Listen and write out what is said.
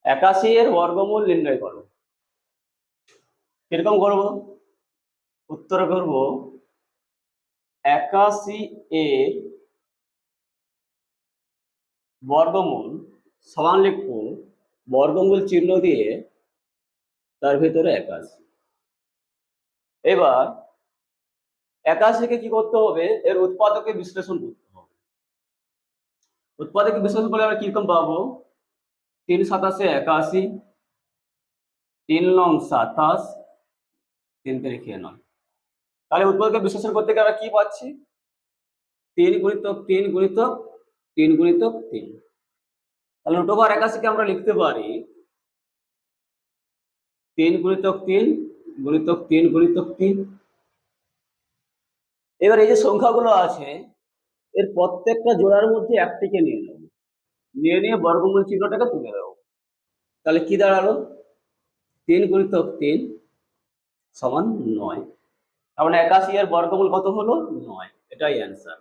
81 এর বর্গমূল নির্ণয় করো। কিরকম করব? উত্তর করব 81 এর বর্গমূল সমান লিখব বর্গমূল চিহ্ন দিয়ে তার ভিতরে 81। এবার 81কে কি করতে হবে? এর উৎপাদকে বিশ্লেষণ করতে হবে। উৎপাদকে বিশ্লেষণ করলে আমরা কিরকম পাবো? 3 7 81, 3 9 27, 3 3 9। তাহলে উৎপাদকে বিশ্লেষণ করতে গিয়ে আমরা কি পাচ্ছি? 3 গুণিতক 3 গুণিতক 3 গুণিতক 3। তাহলে √81কে আমরা লিখতে পারি 3 গুণিতক 3 গুণিতক 3 গুণিতক 3। এবার এই যে সংখ্যাগুলো আছে এর প্রত্যেকটা জোড়ার মধ্যে একটিকে নিয়ে নেব, নিয়ে বর্গমূল চিহ্নটাকে তুলে দেবো। তাহলে কি দাঁড়ালো? 3 গুণিতক 3 সমান 9। তার মানে 81 এর বর্গমূল কত হলো? 9। এটাই অ্যান্সার।